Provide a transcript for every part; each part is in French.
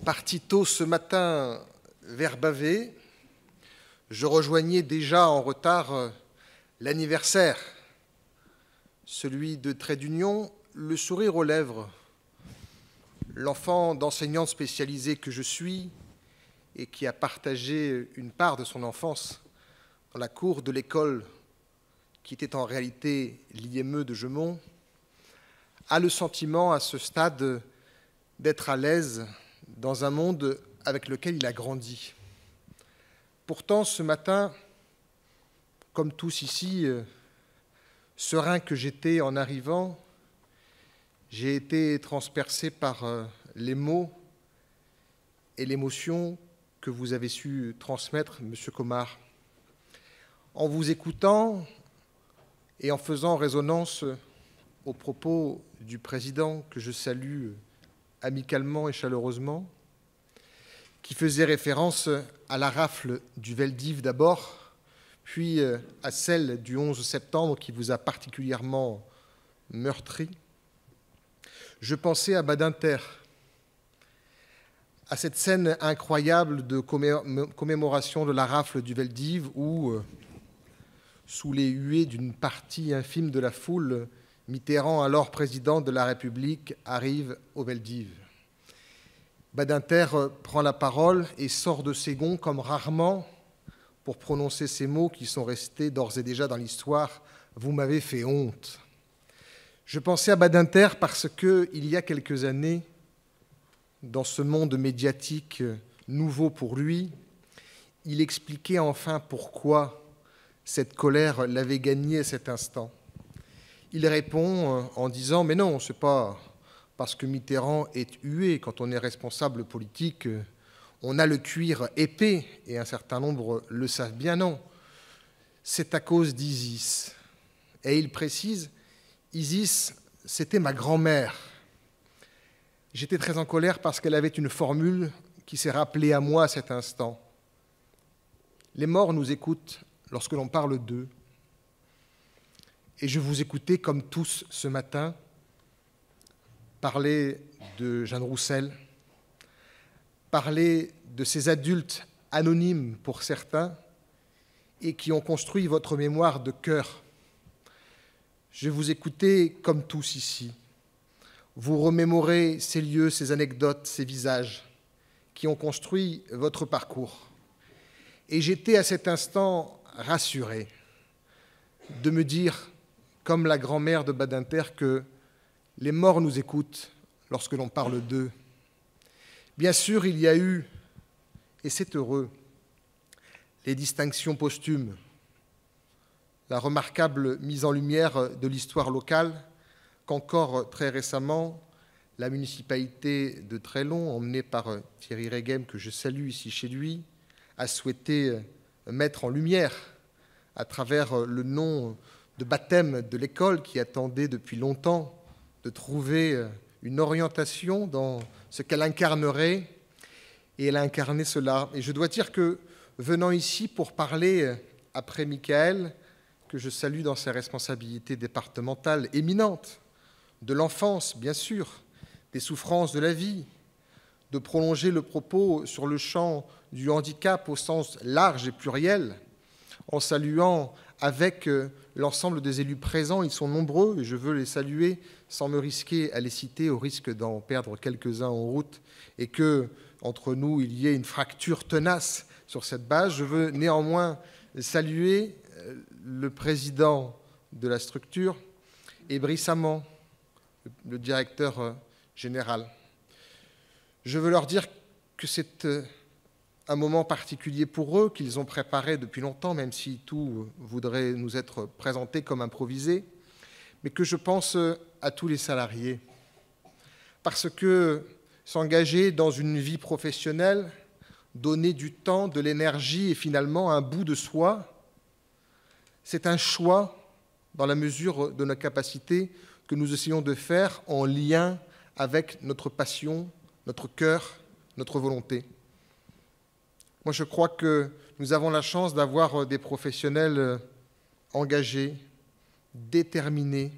Parti tôt ce matin vers Bavé, je rejoignais déjà en retard l'anniversaire, celui de Trait d'Union, le sourire aux lèvres. L'enfant d'enseignante spécialisée que je suis et qui a partagé une part de son enfance dans la cour de l'école qui était en réalité l'IME de Gemont, a le sentiment à ce stade d'être à l'aise dans un monde avec lequel il a grandi. Pourtant, ce matin, comme tous ici, serein que j'étais en arrivant, j'ai été transpercé par les mots et l'émotion que vous avez su transmettre, Monsieur Comar. En vous écoutant et en faisant résonance aux propos du président, que je salue amicalement et chaleureusement, qui faisait référence à la rafle du Veldiv d'abord, puis à celle du 11 septembre qui vous a particulièrement meurtri. Je pensais à Badinter, à cette scène incroyable de commémoration de la rafle du Veldiv où, sous les huées d'une partie infime de la foule, Mitterrand, alors président de la République, arrive au Veldiv. Badinter prend la parole et sort de ses gonds comme rarement pour prononcer ces mots qui sont restés d'ores et déjà dans l'histoire. « Vous m'avez fait honte ». Je pensais à Badinter parce qu'il y a quelques années, dans ce monde médiatique nouveau pour lui, il expliquait enfin pourquoi cette colère l'avait gagné à cet instant. Il répond en disant « Mais non, ce n'est pas parce que Mitterrand est hué. Quand on est responsable politique, on a le cuir épais, et un certain nombre le savent bien, non. C'est à cause d'Isis. » Et il précise « Isis, c'était ma grand-mère. » J'étais très en colère parce qu'elle avait une formule qui s'est rappelée à moi à cet instant. Les morts nous écoutent lorsque l'on parle d'eux. Et je vous écoutais comme tous ce matin parler de Jeanne Roussel, parler de ces adultes anonymes pour certains et qui ont construit votre mémoire de cœur. Je vous écoutais comme tous ici. Vous remémorez ces lieux, ces anecdotes, ces visages qui ont construit votre parcours. Et j'étais à cet instant rassuré de me dire, comme la grand-mère de Badinter, que les morts nous écoutent lorsque l'on parle d'eux. Bien sûr, il y a eu, et c'est heureux, les distinctions posthumes, la remarquable mise en lumière de l'histoire locale qu'encore très récemment, la municipalité de Trélon, emmenée par Thierry Regem, que je salue ici chez lui, a souhaité mettre en lumière à travers le nom de baptême de l'école qui attendait depuis longtemps de trouver une orientation dans ce qu'elle incarnerait, et elle a incarné cela. Et je dois dire que, venant ici pour parler, après Michael, que je salue dans ses responsabilités départementales éminentes, de l'enfance, bien sûr, des souffrances de la vie, de prolonger le propos sur le champ du handicap au sens large et pluriel, en saluant avec l'ensemble des élus présents, ils sont nombreux, et je veux les saluer sans me risquer à les citer, au risque d'en perdre quelques-uns en route, et que, entre nous, il y ait une fracture tenace sur cette base. Je veux néanmoins saluer le président de la structure et Brice Amand, le directeur général. Je veux leur dire que c'est un moment particulier pour eux, qu'ils ont préparé depuis longtemps, même si tout voudrait nous être présenté comme improvisé, mais que je pense à tous les salariés. Parce que s'engager dans une vie professionnelle, donner du temps, de l'énergie et finalement un bout de soi, c'est un choix dans la mesure de nos capacités que nous essayons de faire en lien avec notre passion, notre cœur, notre volonté. Moi, je crois que nous avons la chance d'avoir des professionnels engagés, déterminés,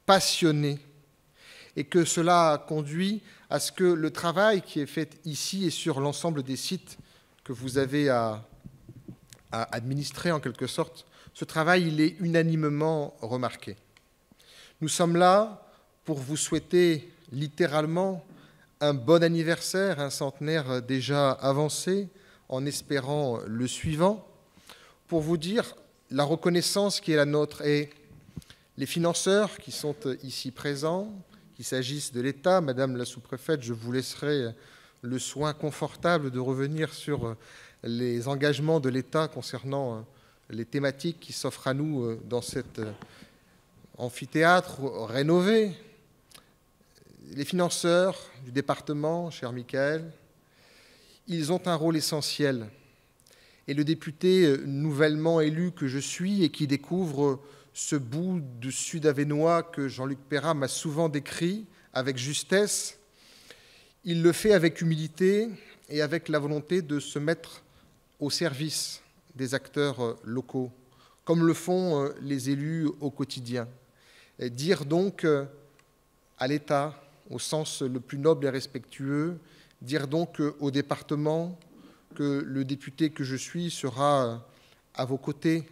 passionnés, et que cela conduit à ce que le travail qui est fait ici et sur l'ensemble des sites que vous avez à administrer en quelque sorte, ce travail, il est unanimement remarqué. Nous sommes là pour vous souhaiter littéralement un bon anniversaire, un centenaire déjà avancé, en espérant le suivant, pour vous dire la reconnaissance qui est la nôtre. Et les financeurs qui sont ici présents, qu'il s'agisse de l'État, Madame la sous-préfète, je vous laisserai le soin confortable de revenir sur les engagements de l'État concernant les thématiques qui s'offrent à nous dans cet amphithéâtre rénové. Les financeurs du département, cher Michael, ils ont un rôle essentiel. Et le député nouvellement élu que je suis et qui découvre ce bout de sud-avesnois que Jean-Luc Perrat m'a souvent décrit avec justesse, il le fait avec humilité et avec la volonté de se mettre au service des acteurs locaux, comme le font les élus au quotidien. Et dire donc à l'État, au sens le plus noble et respectueux, dire donc au département que le député que je suis sera à vos côtés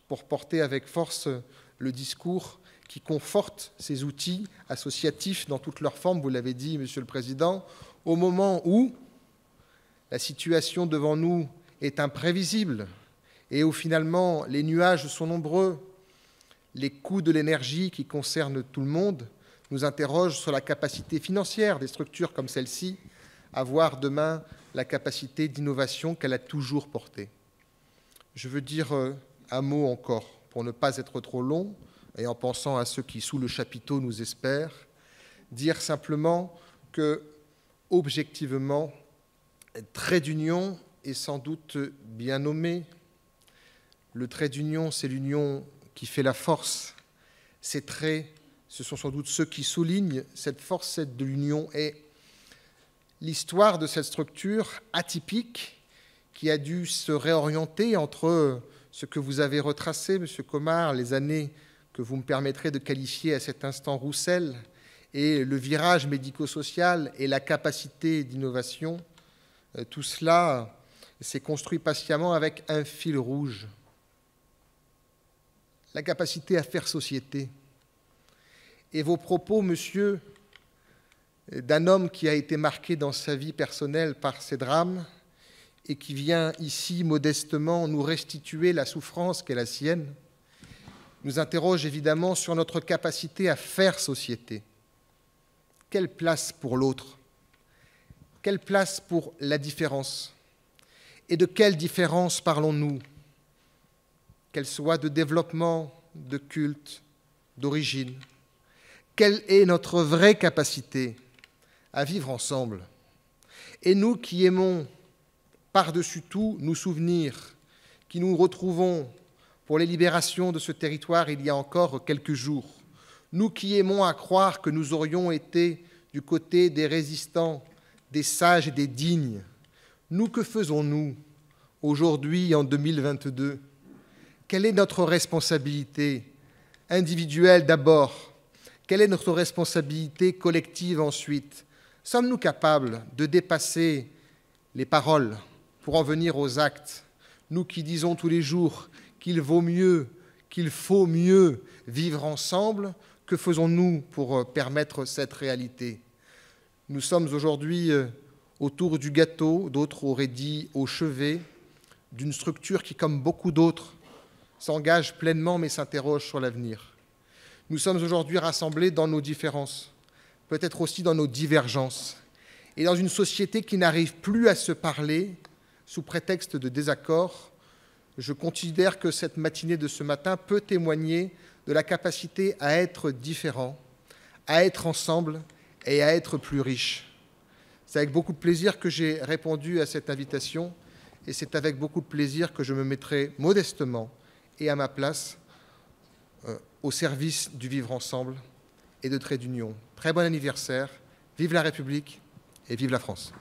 pour porter avec force le discours qui conforte ces outils associatifs dans toutes leurs formes, vous l'avez dit, Monsieur le Président, au moment où la situation devant nous est imprévisible et où finalement les nuages sont nombreux, les coûts de l'énergie qui concernent tout le monde nous interrogent sur la capacité financière des structures comme celle-ci à avoir demain la capacité d'innovation qu'elle a toujours portée. Je veux dire un mot encore, pour ne pas être trop long, et en pensant à ceux qui, sous le chapiteau, nous espèrent, dire simplement que, objectivement, trait d'union est sans doute bien nommé. Le trait d'union, c'est l'union qui fait la force. Ces traits, ce sont sans doute ceux qui soulignent cette force de l'union. Et l'histoire de cette structure atypique qui a dû se réorienter entre ce que vous avez retracé, M. Comard, les années que vous me permettrez de qualifier à cet instant Roussel, et le virage médico-social et la capacité d'innovation, tout cela s'est construit patiemment avec un fil rouge. La capacité à faire société. Et vos propos, monsieur, d'un homme qui a été marqué dans sa vie personnelle par ces drames et qui vient ici modestement nous restituer la souffrance qu'est la sienne, nous interroge évidemment sur notre capacité à faire société. Quelle place pour l'autre? Quelle place pour la différence? Et de quelle différence parlons-nous? Qu'elle soit de développement, de culte, d'origine. Quelle est notre vraie capacité à vivre ensemble? Et nous qui aimons par-dessus tout nous souvenir, qui nous retrouvons pour les libérations de ce territoire il y a encore quelques jours, nous qui aimons à croire que nous aurions été du côté des résistants, des sages et des dignes, nous que faisons-nous aujourd'hui en 2022? Quelle est notre responsabilité individuelle d'abord? Quelle est notre responsabilité collective ensuite? Sommes-nous capables de dépasser les paroles pour en venir aux actes? Nous qui disons tous les jours qu'il vaut mieux, qu'il faut mieux vivre ensemble, que faisons-nous pour permettre cette réalité? Nous sommes aujourd'hui autour du gâteau, d'autres auraient dit au chevet, d'une structure qui, comme beaucoup d'autres, s'engage pleinement mais s'interroge sur l'avenir. Nous sommes aujourd'hui rassemblés dans nos différences, peut-être aussi dans nos divergences, et dans une société qui n'arrive plus à se parler sous prétexte de désaccord. Je considère que cette matinée de ce matin peut témoigner de la capacité à être différent, à être ensemble et à être plus riche. C'est avec beaucoup de plaisir que j'ai répondu à cette invitation et c'est avec beaucoup de plaisir que je me mettrai modestement et à ma place au service du vivre ensemble et de Trait d'Union. Très bon anniversaire, vive la République et vive la France.